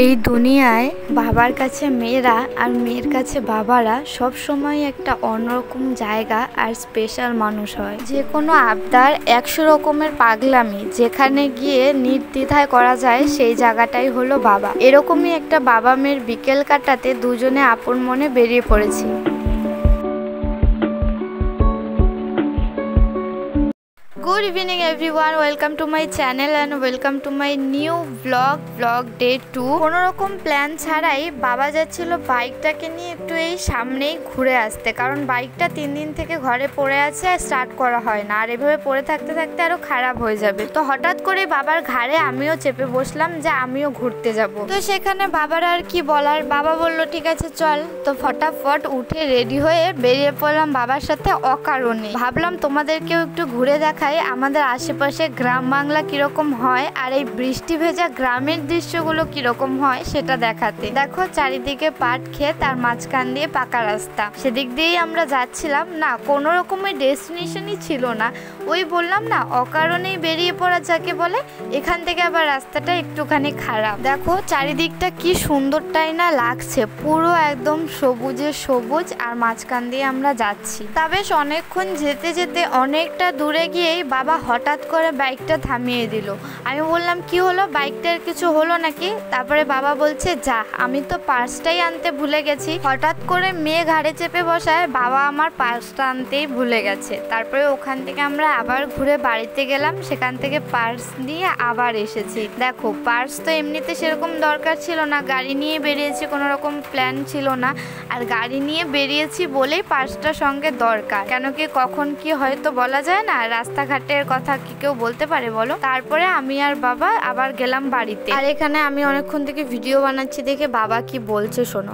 এই দুনিয়ায় বাবার কাছে মেয়েরা আর মেয়ের কাছে বাবারা সব সময় একটা অন্যরকম জায়গা আর স্পেশাল মানুষ হয়। যে কোনো আবদার 100 রকমের পাগলামি যেখানে গিয়ে নির্দ্বিধায় করা যায় সেই জায়গাটাই হলো বাবা। এরকমই একটা বাবা মেয়ের বিকেল কাটাতে দুজনে আপন মনে বেরিয়ে পড়েছি। Good evening everyone, welcome to my channel and welcome to my new vlog day 2। কোনো রকম প্ল্যান ছাড়াই বাবা যাচ্ছিল বাইকটাকে নিয়ে একটু এই সামনেই ঘুরে আসতে, কারণ বাইকটা 3 দিন থেকে ঘরে পড়ে আছে আর স্টার্ট করা হয় না, আর এভাবে পড়ে থাকতে থাকতে আরো খারাপ হয়ে যাবে। তো হঠাৎ করে বাবার ঘাড়ে আমিও চেপে বসলাম যে আমিও ঘুরতে যাব। তো সেখানে বাবার আর কি বলার, বাবা বলল ঠিক আছে চল। তো ফটাফট উঠে রেডি হয়ে বেরিয়ে পড়লাম বাবার সাথে অকারণে। ভাবলাম তোমাদেরকেও একটু ঘুরে দেখাই আমাদের আশেপাশে গ্রাম বাংলা কিরকম হয় আর এই বৃষ্টি ভেজা গ্রামের দৃশ্যগুলো কিরকম হয় সেটা দেখাতে। দেখো চারিদিকে পাট ক্ষেত আর মাঝখান দিয়ে পাকা রাস্তা, সেদিক দিয়েই আমরা যাচ্ছিলাম। না কোনো রকমের ডেস্টিনেশনই ছিল না, ওই বললাম না অকারণেই বেরিয়ে পড়া যাকে বলে। এখান থেকে আবার রাস্তাটা একটুখানি খারাপ। দেখো চারিদিকটা কি সুন্দরটাই না লাগছে, পুরো একদম সবুজে সবুজ, আর মাঝখান দিয়ে আমরা যাচ্ছি। তা বেশ অনেকক্ষণ যেতে যেতে অনেকটা দূরে গিয়েই বাবা হঠাৎ করে বাইকটা থামিয়ে দিল। আমি বললাম কি হলো, বাইকটার কিছু হলো নাকি? তারপরে বাবা বলছে যা, আমি তো পার্সটাই আনতে ভুলে গেছি। হঠাৎ করে মেয়ে ঘাড়ে চেপে বসায় বাবা আমার পার্সটা আনতেই ভুলে গেছে। তারপরে ওখান থেকে আমরা আবার ঘুরে বাড়িতে গেলাম, সেখান থেকে পার্স নিয়ে আবার এসেছি। দেখো পার্স তো এমনিতে সেরকম দরকার ছিল না, গাড়ি নিয়ে বেরিয়েছি, কোনো রকম প্ল্যান ছিল না। আর গাড়ি নিয়ে বেরিয়েছি বলেই পার্সটা সঙ্গে দরকার, কেন কি কখন কি হয়তো বলা যায় না, রাস্তাঘাটের কথা কি কেউ বলতে পারে বলো। তারপরে আমি আর বাবা আবার গেলাম বাড়িতে। আর এখানে আমি অনেকক্ষণ থেকে ভিডিও বানাচ্ছি দেখে বাবা কি বলছে শোনো।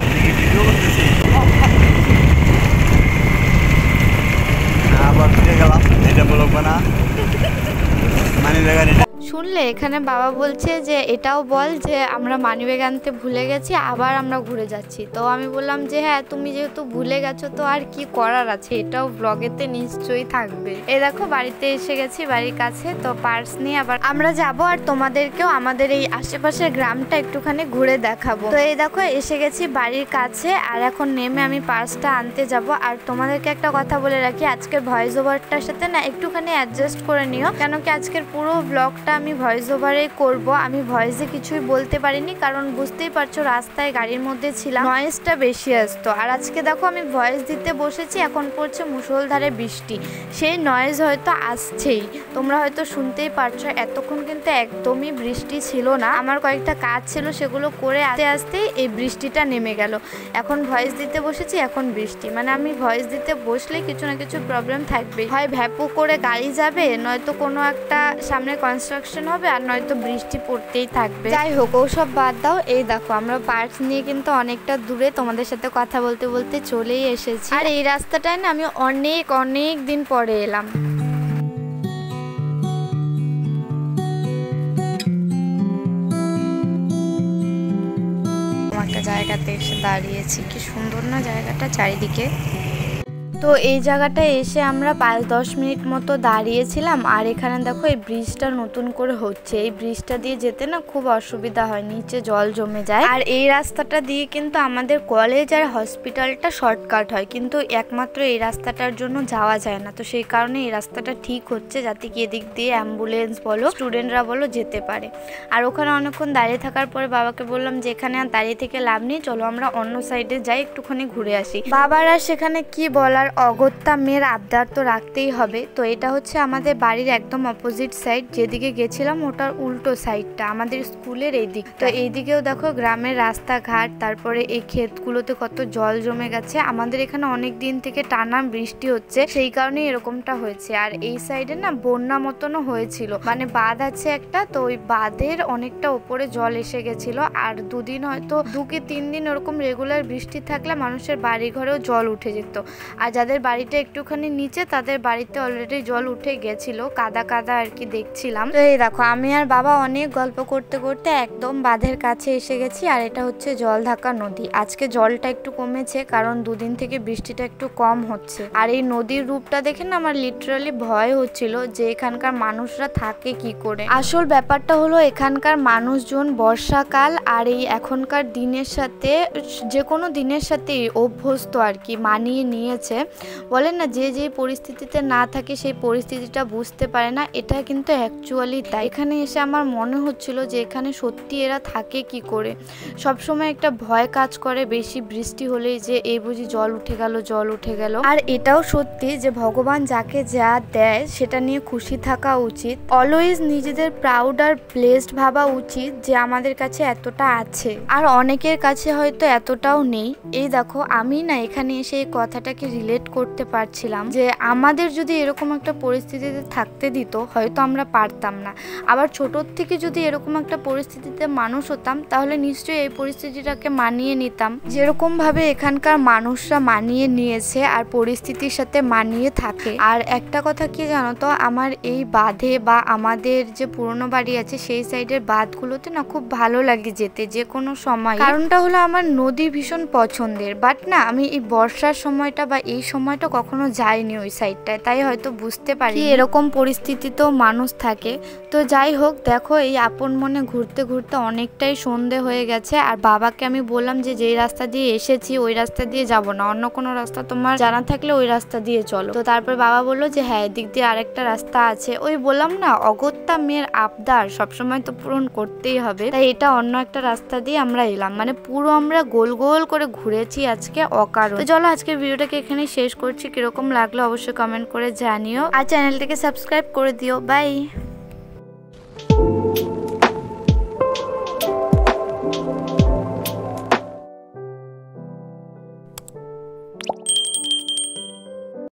শুনলে এখানে বাবা বলছে যে এটাও বল যে আমরা মানিব্যাগ আনতে ভুলে গেছি, আবার আমরা ঘুরে যাচ্ছি। তো আমি বললাম যে হ্যাঁ তুমি যেহেতু ভুলে গেছো তো আর কি করার আছে, এটাও ব্লগেতে নিশ্চয়ই থাকবে। এই দেখো বাড়িতে এসে গেছি, বাড়ির কাছে। তো পার্স নিয়ে আবার আমরা যাব আর তোমাদেরকেও আমাদের এই আশেপাশের গ্রামটা একটুখানি ঘুরে দেখাবো। তো এই দেখো এসে গেছি বাড়ির কাছে, আর এখন নেমে আমি পার্সটা আনতে যাব। আর তোমাদেরকে একটা কথা বলে রাখি, আজকের ভয়েস ওভারটার সাথে না একটুখানি অ্যাডজাস্ট করে নিও, কেন কি আজকের পুরো ব্লগটা আমি ভয়েস ওভারে করব। আমি ভয়েসে কিছুই বলতে পারিনি, কারণ বুঝতেই পারছো রাস্তায় গাড়ির মধ্যে ছিলাম, নয়েজটা বেশি আসতো। আর আজকে দেখো আমি ভয়েস দিতে বসেছি, এখন পড়ছে মুষলধারে বৃষ্টি, সেই নয়েজ হয়তো আসছেই, তোমরা হয়তো শুনতেই পারছো। এতক্ষণ কিন্তু একদমই বৃষ্টি ছিল না, আমার কয়েকটা কাজ ছিল সেগুলো করে আস্তে আস্তে এই বৃষ্টিটা নেমে গেল। এখন ভয়েস দিতে বসেছি, এখন বৃষ্টি, মানে আমি ভয়েস দিতে বসলে কিছু না কিছু প্রবলেম থাকবে, হয় ভ্যাপু করে গাড়ি যাবে, নয়তো কোনো একটা সামনে কনস্ট্রাকশন হবে, আর নয়তো বৃষ্টি পড়তেই থাকবে। যাই হোক ওসব বাদ দাও। এই দেখো আমরা পার্স নিয়ে কিন্তু অনেকটা দূরে তোমাদের সাথে কথা বলতে বলতে চলেই এসেছি। আর এই রাস্তাটায় না আমি অনেক দিন পরে এলাম। একটা জায়গাতে এসে দাঁড়িয়েছি, কি সুন্দর না জায়গাটা চারিদিকে। তো এই জায়গাটায় এসে আমরা 5-10 মিনিট মতো দাঁড়িয়েছিলাম। আর এখানে দেখো এই ব্রিজটা নতুন করে হচ্ছে, এই ব্রিজটা দিয়ে যেতে না খুব অসুবিধা হয়, নিচে জল জমে যায়। আর এই রাস্তাটা দিয়ে কিন্তু আমাদের কলেজ আর হসপিটালটা শর্টকাট হয়, কিন্তু একমাত্র এই রাস্তাটার জন্য যাওয়া যায় না। তো সেই কারণে এই রাস্তাটা ঠিক হচ্ছে যাতে কি এদিক দিয়ে অ্যাম্বুলেন্স বলো স্টুডেন্টরা বলো যেতে পারে। আর ওখানে অনেকক্ষণ দাঁড়িয়ে থাকার পরে বাবাকে বললাম যে এখানে আর দাঁড়িয়ে থেকে লাভ নেই, চলো আমরা অন্য সাইডে যাই, একটুখানি ঘুরে আসি। বাবার আর সেখানে কি বলার, অগত্যা মেয়ের আবদার তো রাখতেই হবে। তো এটা হচ্ছে আমাদের বাড়ির একদম অপোজিট সাইড, যেদিকে গেছিলাম ওটার উল্টো সাইডটা আমাদের স্কুলের এই দিক। তো এইদিকেও দেখো গ্রামের রাস্তাঘাট, তারপরে এই ক্ষেতগুলোতে কত জল জমে গেছে। আমাদের এখানে অনেক দিন থেকে টানা বৃষ্টি হচ্ছে, সেই কারণে এরকমটা হয়েছে। আর এই সাইডে না বন্যা মতনও হয়েছিল, মানে বাঁধ আছে একটা, তো ওই বাঁধের অনেকটা ওপরে জল এসে গেছিল। আর 2 দিন হয়তো 2 কি 3 দিন ওরকম রেগুলার বৃষ্টি থাকলে মানুষের বাড়ি ঘরেও জল উঠে যেত। আর যাদের বাড়িটা একটুখানি নিচে তাদের বাড়িতে অলরেডি জল উঠে গেছিল, কাদা কাদা আর কি দেখছিলাম। তো এই দেখো আমি আর বাবা অনেক গল্প করতে করতে একদম বাঁধের কাছে এসে গেছি। আর এটা হচ্ছে জলঢাকা নদী। আজকে জলটা একটু কমেছে কারণ দুদিন থেকে বৃষ্টিটা একটু কম হচ্ছে। আর এই নদীর রূপটা দেখে না আমার লিটারালি ভয় হচ্ছিল যে এখানকার মানুষরা থাকে কি করে। আসল ব্যাপারটা হলো এখানকার মানুষজন বর্ষাকাল আর এই এখনকার দিনের সাথে যে কোনো দিনের সাথে অভ্যস্ত আর কি, মানিয়ে নিয়েছে। বলেন না যে যে পরিস্থিতিতে না থাকে সেই পরিস্থিতিটা বুঝতে পারে না, এটা কিন্তু অ্যাকচুয়ালি তাই। এখানে এসে আমার মনে হচ্ছিল যে এখানে সত্যি এরা থাকে কি করে। সবসময় একটা ভয় কাজ করে বেশি বৃষ্টি হলেই যে এই বুঝি জল উঠে গেল জল উঠে গেল। আর এটাও সত্যি যে ভগবান যাকে যা দেয় সেটা নিয়ে খুশি থাকা উচিত। অলওয়েজ নিজেদের প্রাউড আর ব্লেসড ভাবা উচিত যে আমাদের কাছে এতটা আছে, আর অনেকের কাছে হয়তো এতটাও নেই। এই দেখো আমি না এখানে এসে এই কথাটাকে রিলেট করতে পারছিলাম যে আমাদের যদি এরকম একটা পরিস্থিতিতে থাকতে দিত হয়তো আমরা পারতাম না। আবার ছোটোর থেকে যদি এরকম একটা পরিস্থিতিতে মানুষ হতাম তাহলে নিশ্চয়ই এই পরিস্থিতিটাকে মানিয়ে নিতাম, যেরকম ভাবে এখানকার মানুষরা মানিয়ে নিয়েছে আর পরিস্থিতির সাথে মানিয়ে থাকে। আর একটা কথা কি জানো তো, আমার এই বাঁধে বা আমাদের যে পুরনো বাড়ি আছে সেই সাইডের বাঁধগুলোতে না খুব ভালো লাগে যেতে যে কোনো সময়। কারণটা হলো আমার নদী ভীষণ পছন্দের, বাট না আমি এই বর্ষার সময়টা বা এই সময়টা কখনো যাইনি ওই সাইডটায়, তাই হয়তো বুঝতে পারি এরকম পরিস্থিতিতেও মানুষ থাকে। তো যাই হোক দেখো এই আপন মনে ঘুরতে ঘুরতে অনেকটাই সন্ধে হয়ে গেছে। আর বাবাকে আমি বললাম যে যেই রাস্তা দিয়ে এসেছি ওই রাস্তা দিয়ে যাব না, অন্য কোনো রাস্তা তোমার জানা থাকলে ওই রাস্তা দিয়ে চলো। তো তারপর বাবা বললো যে হ্যাঁ এদিক দিয়ে আরেকটা রাস্তা আছে। ওই বললাম না অগত্যা মেয়ের আবদার সবসময় তো পূরণ করতেই হবে, তাই এটা অন্য একটা রাস্তা দিয়ে আমরা এলাম। মানে পুরো আমরা গোল গোল করে ঘুরেছি আজকে অকারণ। তো চলো আজকের ভিডিওটাকে এখানে শেষ করছি। কিরকম লাগলো অবশ্যই কমেন্ট করে জানিও, আর চ্যানেলটাকে সাবস্ক্রাইব করে দিও। বাই।